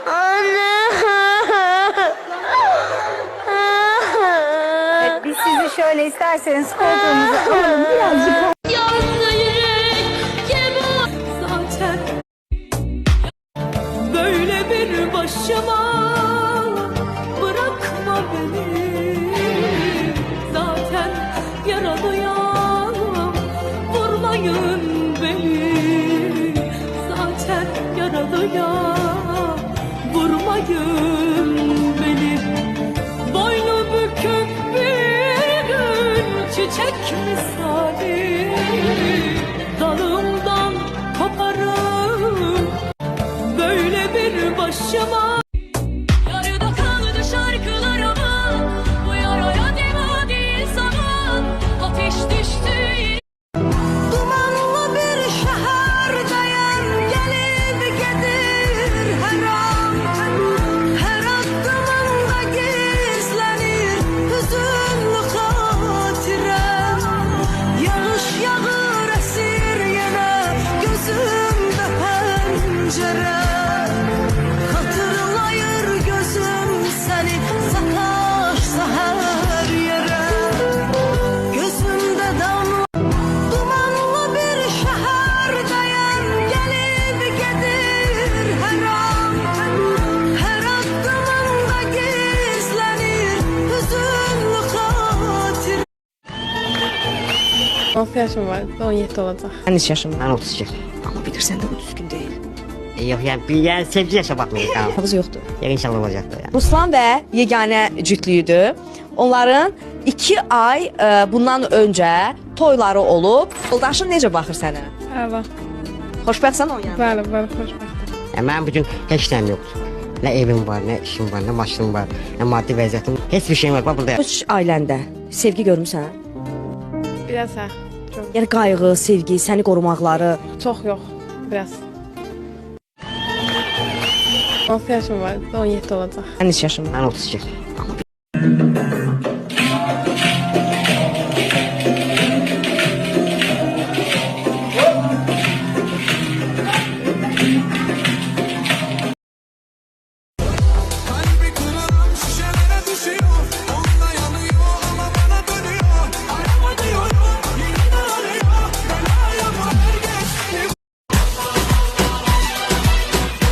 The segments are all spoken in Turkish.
Anne. Evet, biz sizi şöyle isterseniz koltuğumuza alalım birazcık. Zaten böyle bir başıma bırakma beni. Zaten yaralıyam, vurmayın beni. Zaten yaralıyam, vurmayın beni. Boynu bükük bir gül çiçek misali, dalımdan koparım böyle bir başıma. Yarıda kaldı şarkılarımın, bu yaraya deva değil zaman. Ateş düştü. Dumanlı bir şehirden gelip gelir her an. Her adımında gizlenir hüzünlü hatirem. Yağış yağır esir yine gözümde pencere. Hatırlayır gözüm seni sataşsa her yere. Gözümde damla dumanlı bir şehirden gelip gelir her an. Her adımında gizlenir hüzünlü hatir. 6 yaşım var, 17 olacaq. Sen neçə yaşın var? Ben 32. Ama bilirsən də bu düzgün deyil. Yok yani sevgi yaşamak mı? Tamam. Havuz yoxdur. Ya inşallah olacaktır ya. Ruslan və yeganə cütlüydü. Onların 2 ay bundan öncə toyları olub. Yoldaşın necə baxır sənə? Əla. Xoşbəxtsən onun yanında? Bəli, xoşbəxtəm. Yani ben bugün hiç şeyim yoktu. Ne evim var, ne işim var, ne maşınım var, ne maddi vəziyyətim. Hiçbir şeyim yok. Bak burada. Öz ailəndə sevgi görmüsən? Biraz hə, çox. Yəni qayğı, sevgi, səni qorumaqları. Çox yox, biraz. 6 yaşım var, 17 olacaq. Sən neçə yaşın var? Ben 32. Kalbi kırılım şişelere düşüyor. Onunla yanıyor ama bana dönüyor. Arama diyorum yine de arıyor. Belaya var geçti.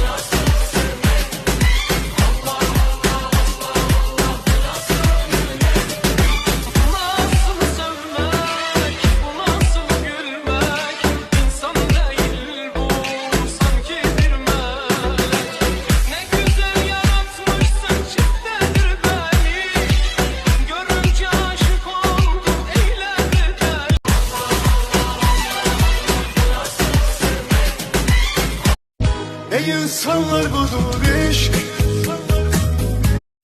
Nasıl sevmek, bu nasıl gülmek? İnsan değil bu, sanki bir melek. Ne güzel yaratmışsın çiftedir beni. Görünce aşık oldum eyledi deli. Ey insanlar budur iş.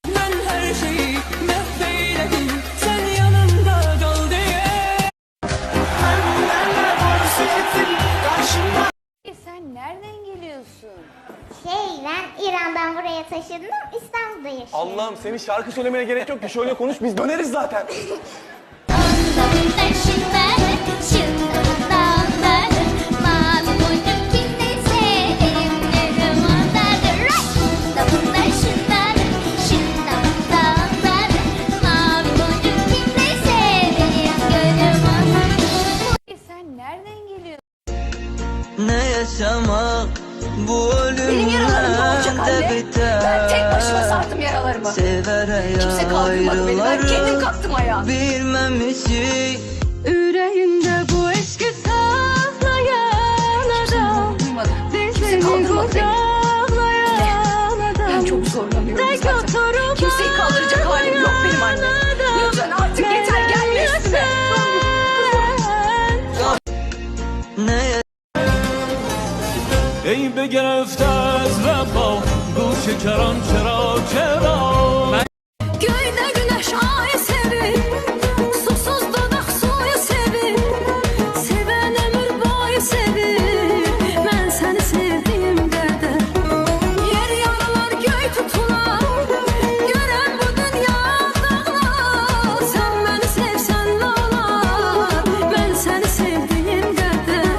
Ben her şeyi mahveyledim, sen yanımda kal diye. Sen nereden geliyorsun? Ben İran'dan buraya taşındım. İstanbul'da yaşıyorum. Allah'ım senin şarkı söylemene gerek yok ki şöyle konuş biz döneriz zaten. Sen nereden geliyorsun? Ne yaşamak bu Benim yaralarım ne olacak ölümden de anne? biter. Ben tek başıma sardım yaralarımı. Severe Kimse kaldırmadı beni. Ben kendim kalktım ayağa. Bilmemişik. Yüreğimde bu eski saklayan adam. Duymadım. Kimse kaldırmadı beni. Ben çok zorlanıyorum zaten. Kimseyi kaldıracak halim yok benim anne. Lütfen artık yeter gelme üstüme. Ne ای به گرفته از رفا گوش کران چرا چرا Göyde güneş ay sevir, susuz dudak suyu sevir. Seven ömür boyu sevir, ben seni sevdiğim kadar. Yer yarılar göy tutular, gören bu dünya dağlar. Sen beni sevsen ne olar, ben seni sevdiğim kadar.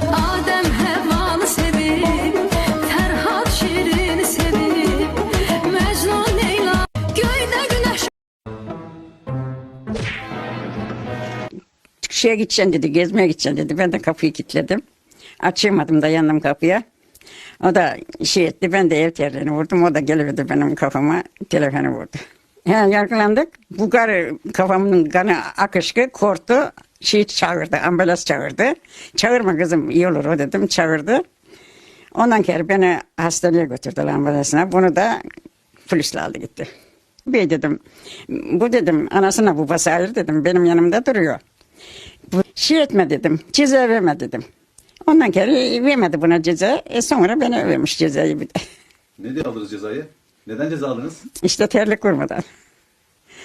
Adem Hevva'nı sevir, Ferhat Şirin şeye gideceksin dedi, gezmeye gideceksin dedi. Ben de kapıyı kilitledim. Açamadım da yandım kapıya. O da şey etti, ben de ev terliğini vurdum. O da geliverdi benim kafama, telefonu vurdu. Yani yargılandık. Bu karı kafamın kanı akışkı, korktu. Şey çağırdı, ambulans çağırdı. Çağırma kızım, iyi olur o dedim, çağırdı. Ondan sonra beni hastaneye götürdüler ambulansına. Bunu da polisle aldı gitti. Bey dedim, bu dedim anasına babası ayrı dedim, benim yanımda duruyor. Bu şey etme dedim, ceza verme dedim. Ondan sonra vermedi buna ceza. Sonra beni vermiş cezayı bir de. Ne diye aldınız cezayı? Neden ceza aldınız? İşte terlik vurmadan.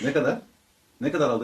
Ne kadar? Ne kadar aldınız?